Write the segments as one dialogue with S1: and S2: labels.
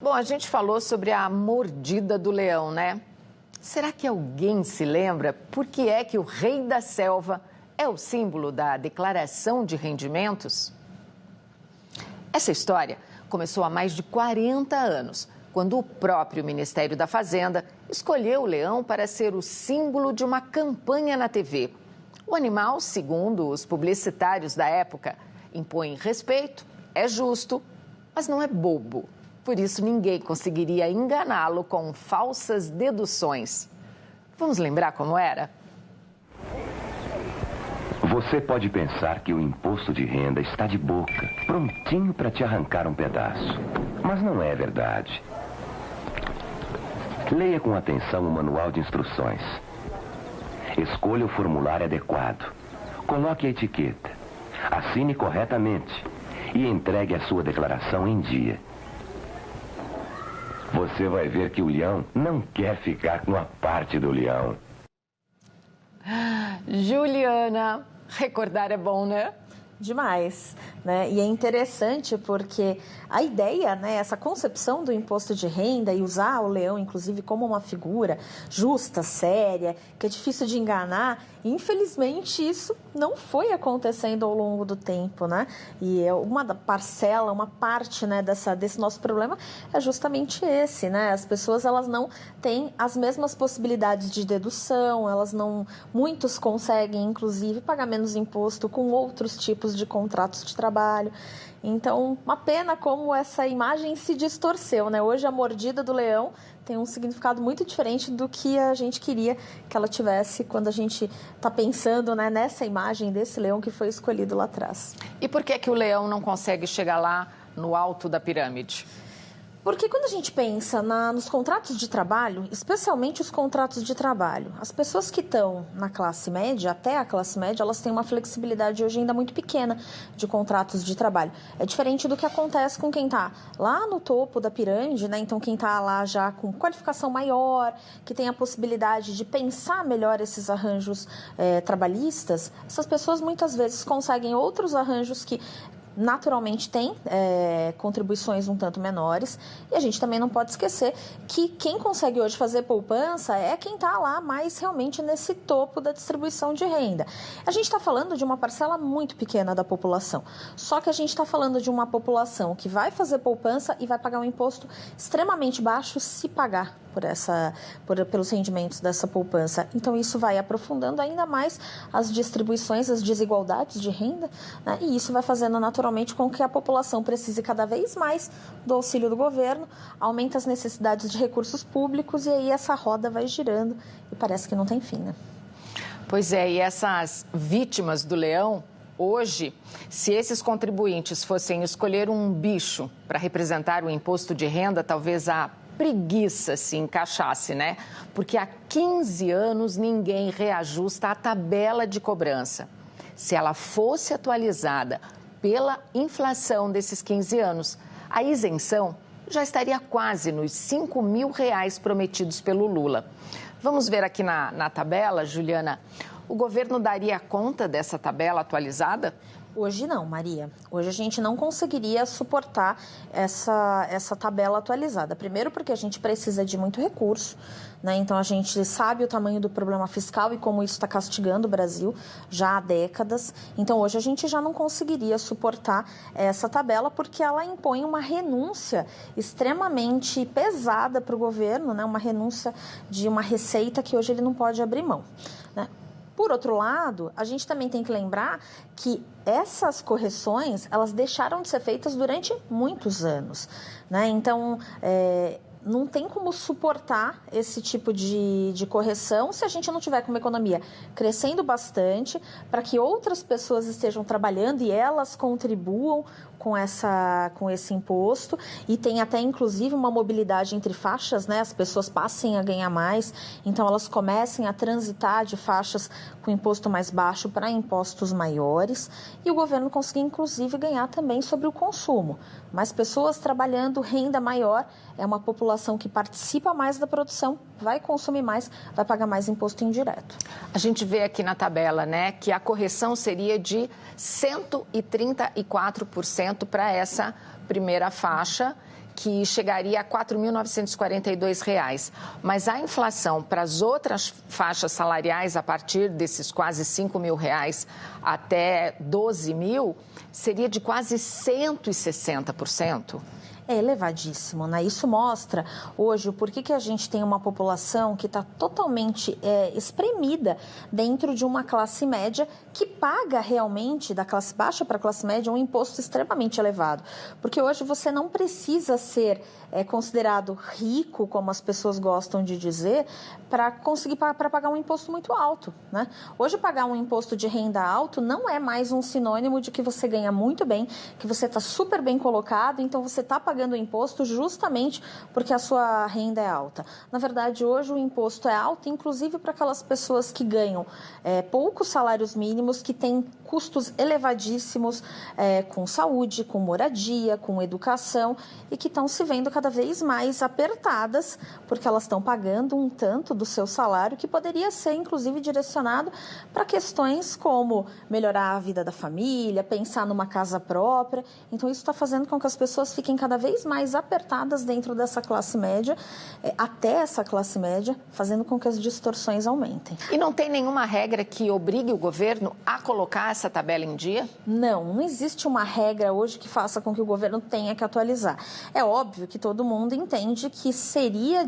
S1: Bom, a gente falou sobre a mordida do leão, né? Será que alguém se lembra por que é que o rei da selva é o símbolo da declaração de rendimentos? Essa história começou há mais de 40 anos, quando o próprio Ministério da Fazenda escolheu o leão para ser o símbolo de uma campanha na TV. O animal, segundo os publicitários da época, impõe respeito, é justo, mas não é bobo. Por isso, ninguém conseguiria enganá-lo com falsas deduções. Vamos lembrar como era?
S2: Você pode pensar que o imposto de renda está de boca, prontinho para te arrancar um pedaço. Mas não é verdade. Leia com atenção o manual de instruções. Escolha o formulário adequado. Coloque a etiqueta. Assine corretamente e entregue a sua declaração em dia. Você vai ver que o leão não quer ficar com a parte do leão.
S1: Juliana, recordar é bom, né?
S3: Demais, né? E é interessante porque a ideia, né, essa concepção do imposto de renda e usar o leão, inclusive, como uma figura justa, séria, que é difícil de enganar, infelizmente isso não foi acontecendo ao longo do tempo, né? E é uma parcela, uma parte, né, desse nosso problema é justamente esse, né? As pessoas, elas não têm as mesmas possibilidades de dedução, muitos conseguem, inclusive, pagar menos imposto com outros tipos de contratos de trabalho. Então, uma pena como essa imagem se distorceu, né? Hoje a mordida do leão tem um significado muito diferente do que a gente queria que ela tivesse quando a gente está pensando, né, nessa imagem desse leão que foi escolhido lá atrás.
S1: E por que o leão não consegue chegar lá no alto da pirâmide?
S3: Porque quando a gente pensa nos contratos de trabalho, especialmente os contratos de trabalho, as pessoas que estão na classe média, até a classe média, elas têm uma flexibilidade hoje ainda muito pequena de contratos de trabalho. É diferente do que acontece com quem está lá no topo da pirâmide, né? Então quem está lá já com qualificação maior, que tem a possibilidade de pensar melhor esses arranjos trabalhistas, essas pessoas muitas vezes conseguem outros arranjos que naturalmente tem contribuições um tanto menores, e a gente também não pode esquecer que quem consegue hoje fazer poupança é quem está lá mais realmente nesse topo da distribuição de renda. A gente está falando de uma parcela muito pequena da população, só que a gente está falando de uma população que vai fazer poupança e vai pagar um imposto extremamente baixo se pagar pelos rendimentos dessa poupança. Então isso vai aprofundando ainda mais as distribuições, as desigualdades de renda, né? E isso vai fazendo naturalmente com que a população precise cada vez mais do auxílio do governo, aumenta as necessidades de recursos públicos e aí essa roda vai girando e parece que não tem fim, né?
S1: Pois é, e essas vítimas do leão, hoje, se esses contribuintes fossem escolher um bicho para representar o imposto de renda, talvez a preguiça se encaixasse, né? Porque há 15 anos ninguém reajusta a tabela de cobrança. Se ela fosse atualizada pela inflação desses 15 anos, a isenção já estaria quase nos R$5.000 prometidos pelo Lula. Vamos ver aqui na tabela, Juliana, o governo daria conta dessa tabela atualizada?
S3: Hoje não, Maria. Hoje a gente não conseguiria suportar essa tabela atualizada. Primeiro porque a gente precisa de muito recurso, né? Então a gente sabe o tamanho do problema fiscal e como isso está castigando o Brasil já há décadas. Então hoje a gente já não conseguiria suportar essa tabela porque ela impõe uma renúncia extremamente pesada para o governo, né? Uma renúncia de uma receita que hoje ele não pode abrir mão, né? Por outro lado, a gente também tem que lembrar que essas correções, elas deixaram de ser feitas durante muitos anos, né? Então, não tem como suportar esse tipo de correção se a gente não tiver com uma economia crescendo bastante para que outras pessoas estejam trabalhando e elas contribuam com esse imposto e tem até inclusive uma mobilidade entre faixas, né? As pessoas passem a ganhar mais, então elas comecem a transitar de faixas com imposto mais baixo para impostos maiores e o governo conseguir inclusive ganhar também sobre o consumo. Mais pessoas trabalhando, renda maior, é uma população que participa mais da produção, vai consumir mais, vai pagar mais imposto indireto.
S1: A gente vê aqui na tabela, né, que a correção seria de 134% para essa primeira faixa, que chegaria a R$ 4.942. Mas a inflação para as outras faixas salariais, a partir desses quase R$ 5.000 até 12 mil, seria de quase 160%.
S3: É elevadíssimo, né? Isso mostra hoje o porquê que a gente tem uma população que está totalmente espremida dentro de uma classe média que paga realmente, da classe baixa para a classe média, um imposto extremamente elevado. Porque hoje você não precisa ser considerado rico, como as pessoas gostam de dizer, para conseguir para pagar um imposto muito alto, né? Hoje pagar um imposto de renda alto não é mais um sinônimo de que você ganha muito bem, que você está super bem colocado, então você está pagando o imposto justamente porque a sua renda é alta. Na verdade, hoje o imposto é alto, inclusive para aquelas pessoas que ganham poucos salários mínimos, que têm custos elevadíssimos com saúde, com moradia, com educação e que estão se vendo cada vez mais apertadas porque elas estão pagando um tanto do seu salário que poderia ser, inclusive, direcionado para questões como melhorar a vida da família, pensar numa casa própria. Então, isso está fazendo com que as pessoas fiquem cada vez mais apertadas dentro dessa classe média, até essa classe média, fazendo com que as distorções aumentem.
S1: E não tem nenhuma regra que obrigue o governo a colocar essa tabela em dia?
S3: Não existe uma regra hoje que faça com que o governo tenha que atualizar. É óbvio que todo mundo entende que seria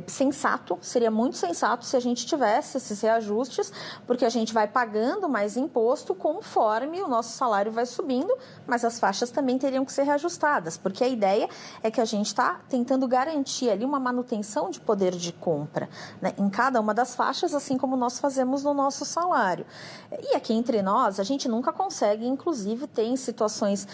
S3: sensato, seria muito sensato se a gente tivesse esses reajustes, porque a gente vai pagando mais imposto conforme o nosso salário vai subindo, mas as faixas também teriam que ser reajustadas, porque a ideia é que a gente está tentando garantir ali uma manutenção de poder de compra, né, em cada uma das faixas, assim como nós fazemos no nosso salário. E aqui entre nós, a gente nunca consegue, inclusive, ter em situações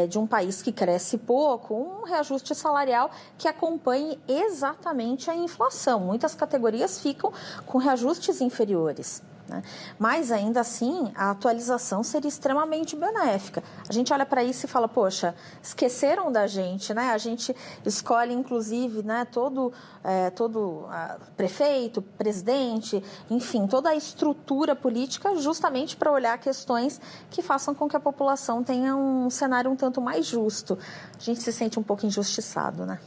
S3: de um país que cresce pouco, um reajuste salarial que acompanhe exatamente a inflação. Muitas categorias ficam com reajustes inferiores, né? Mas, ainda assim, a atualização seria extremamente benéfica. A gente olha para isso e fala, poxa, esqueceram da gente, né? A gente escolhe, inclusive, né, todo prefeito, presidente, enfim, toda a estrutura política justamente para olhar questões que façam com que a população tenha um cenário um tanto mais justo. A gente se sente um pouco injustiçado, né?